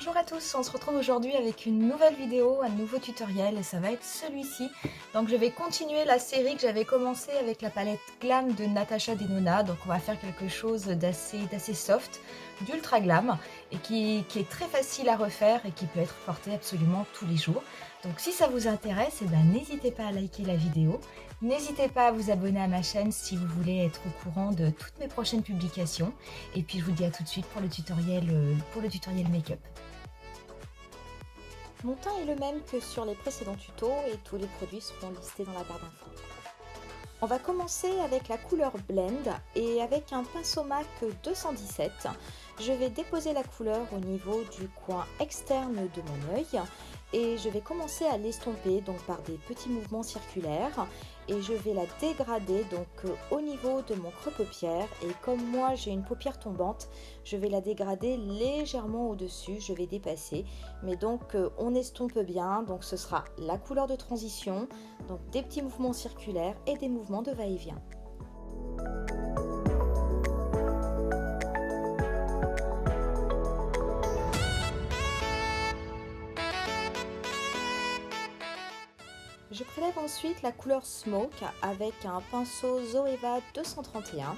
Bonjour à tous, on se retrouve aujourd'hui avec une nouvelle vidéo, un nouveau tutoriel et ça va être celui-ci. Donc je vais continuer la série que j'avais commencé avec la palette Glam de Natasha Denona. Donc on va faire quelque chose d'assez soft, d'ultra glam et qui est très facile à refaire et qui peut être porté absolument tous les jours. Donc si ça vous intéresse, n'hésitez pas à liker la vidéo. N'hésitez pas à vous abonner à ma chaîne si vous voulez être au courant de toutes mes prochaines publications. Et puis je vous dis à tout de suite pour le tutoriel make-up. Mon teint est le même que sur les précédents tutos et tous les produits seront listés dans la barre d'infos. On va commencer avec la couleur Blend et avec un pinceau MAC 217, je vais déposer la couleur au niveau du coin externe de mon œil et je vais commencer à l'estomper donc par des petits mouvements circulaires et je vais la dégrader donc au niveau de mon creux paupière et comme moi j'ai une paupière tombante, je vais la dégrader légèrement au-dessus, je vais dépasser, mais donc on estompe bien, donc ce sera la couleur de transition, donc des petits mouvements circulaires et des mouvements de va-et-vient. Je prélève ensuite la couleur Smoke avec un pinceau Zoeva 231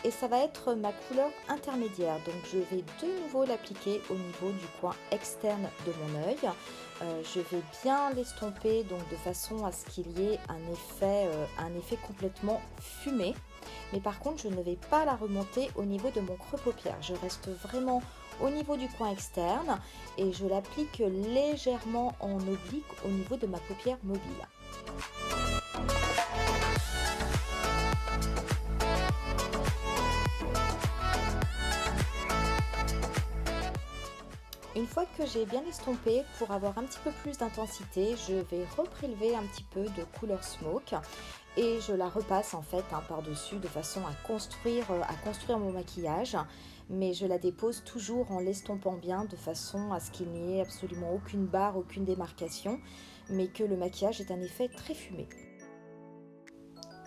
et ça va être ma couleur intermédiaire. Donc je vais de nouveau l'appliquer au niveau du coin externe de mon œil. Je vais bien l'estomper donc de façon à ce qu'il y ait un effet complètement fumé. Mais par contre je ne vais pas la remonter au niveau de mon creux paupière. Je reste vraiment au niveau du coin externe et je l'applique légèrement en oblique au niveau de ma paupière mobile. Une fois que j'ai bien estompé, pour avoir un petit peu plus d'intensité, je vais reprélever un petit peu de couleur Smoke et je la repasse en fait par-dessus de façon à construire mon maquillage, mais je la dépose toujours en l'estompant bien de façon à ce qu'il n'y ait absolument aucune barre, aucune démarcation, mais que le maquillage ait un effet très fumé.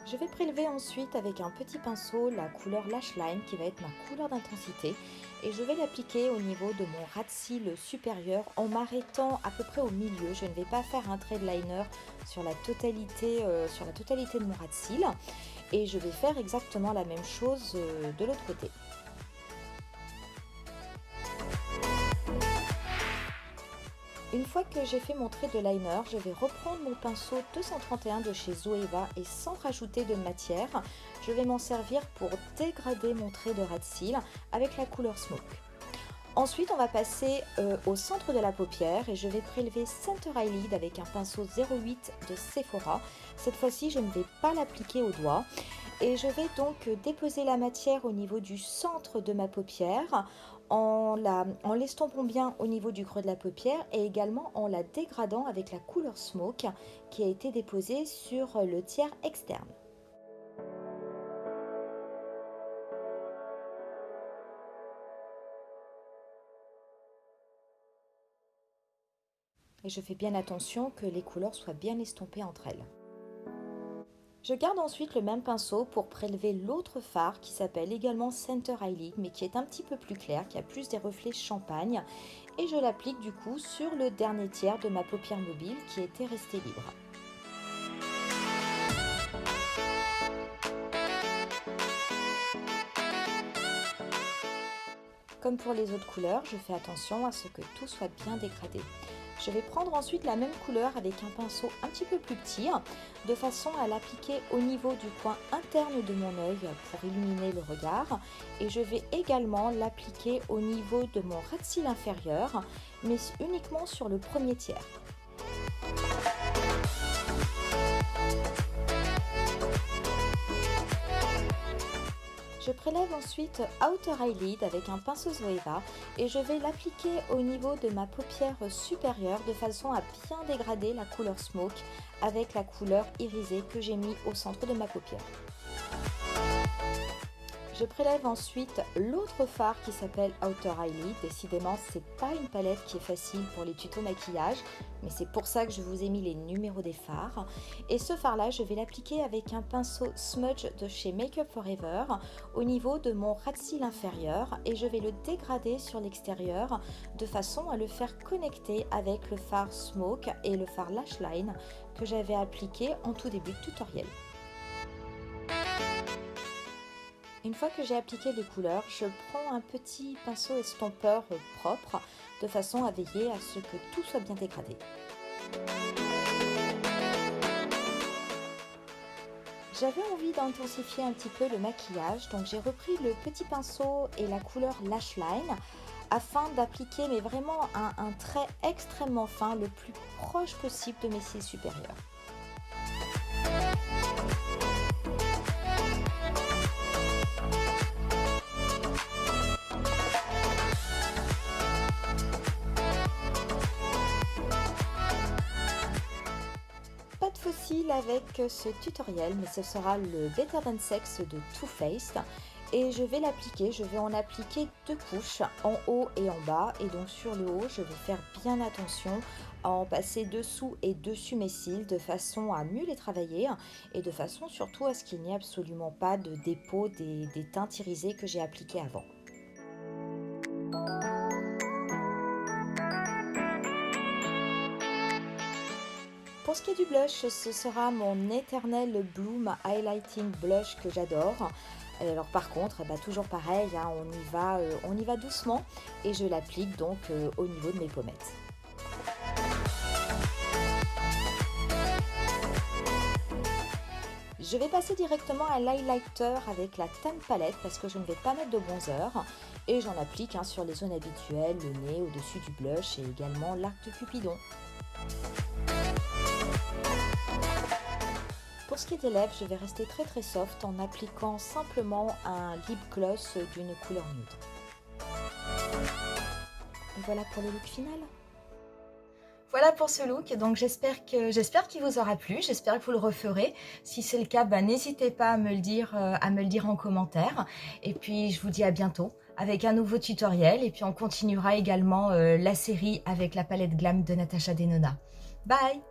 Je vais prélever ensuite avec un petit pinceau la couleur Lash Line qui va être ma couleur d'intensité et je vais l'appliquer au niveau de mon ras de cils supérieur en m'arrêtant à peu près au milieu. Je ne vais pas faire un trait de liner sur la totalité de mon ras de cils et je vais faire exactement la même chose de l'autre côté. Une fois que j'ai fait mon trait de liner, je vais reprendre mon pinceau 231 de chez Zoeva et sans rajouter de matière, je vais m'en servir pour dégrader mon trait de ras de cils avec la couleur Smoke. Ensuite, on va passer au centre de la paupière et je vais prélever Center Eyelid avec un pinceau 08 de Sephora. Cette fois-ci, je ne vais pas l'appliquer au doigt. Et je vais donc déposer la matière au niveau du centre de ma paupière en l'estompant bien au niveau du creux de la paupière et également en la dégradant avec la couleur Smoke qui a été déposée sur le tiers externe. Et je fais bien attention que les couleurs soient bien estompées entre elles. Je garde ensuite le même pinceau pour prélever l'autre fard qui s'appelle également Center Eyelid mais qui est un petit peu plus clair, qui a plus des reflets champagne et je l'applique du coup sur le dernier tiers de ma paupière mobile qui était resté libre. Comme pour les autres couleurs, je fais attention à ce que tout soit bien dégradé. Je vais prendre ensuite la même couleur avec un pinceau un petit peu plus petit, de façon à l'appliquer au niveau du coin interne de mon œil pour illuminer le regard. Et je vais également l'appliquer au niveau de mon ras de cils inférieur, mais uniquement sur le premier tiers. Je prélève ensuite Outer Eyelid avec un pinceau Zoeva et je vais l'appliquer au niveau de ma paupière supérieure de façon à bien dégrader la couleur Smoke avec la couleur irisée que j'ai mis au centre de ma paupière. Je prélève ensuite l'autre fard qui s'appelle Outer Eyelid. Décidément, c'est pas une palette qui est facile pour les tutos maquillage, mais c'est pour ça que je vous ai mis les numéros des fards. Et ce fard-là, je vais l'appliquer avec un pinceau smudge de chez Make Up For Ever au niveau de mon ras de cils inférieur et je vais le dégrader sur l'extérieur de façon à le faire connecter avec le fard Smoke et le fard Lash Line que j'avais appliqué en tout début de tutoriel. Une fois que j'ai appliqué les couleurs, je prends un petit pinceau estompeur propre de façon à veiller à ce que tout soit bien dégradé. J'avais envie d'intensifier un petit peu le maquillage, donc j'ai repris le petit pinceau et la couleur Lash Line afin d'appliquer mais vraiment un trait extrêmement fin, le plus proche possible de mes cils supérieurs. Pas de fossiles avec ce tutoriel, mais ce sera le Better Than Sex de Too Faced et je vais l'appliquer, je vais en appliquer 2 couches en haut et en bas et donc sur le haut je vais faire bien attention à en passer dessous et dessus mes cils de façon à mieux les travailler et de façon surtout à ce qu'il n'y ait absolument pas de dépôt des teintes irisées que j'ai appliquées avant. Pour ce qui est du blush, ce sera mon éternel Bloom Highlighting Blush que j'adore. Alors par contre, toujours pareil, hein, on y va doucement et je l'applique donc au niveau de mes pommettes. Je vais passer directement à l'highlighter avec la Tan Palette parce que je ne vais pas mettre de bronzer et j'en applique sur les zones habituelles, le nez, au-dessus du blush et également l'arc de Cupidon. Pour ce qui est des lèvres, je vais rester très soft en appliquant simplement un lip gloss d'une couleur nude. Et voilà pour le look final. Voilà pour ce look, donc j'espère qu'il vous aura plu, j'espère que vous le referez. Si c'est le cas, n'hésitez pas à me le dire en commentaire. Et puis je vous dis à bientôt avec un nouveau tutoriel et puis on continuera également la série avec la palette Glam de Natasha Denona. Bye!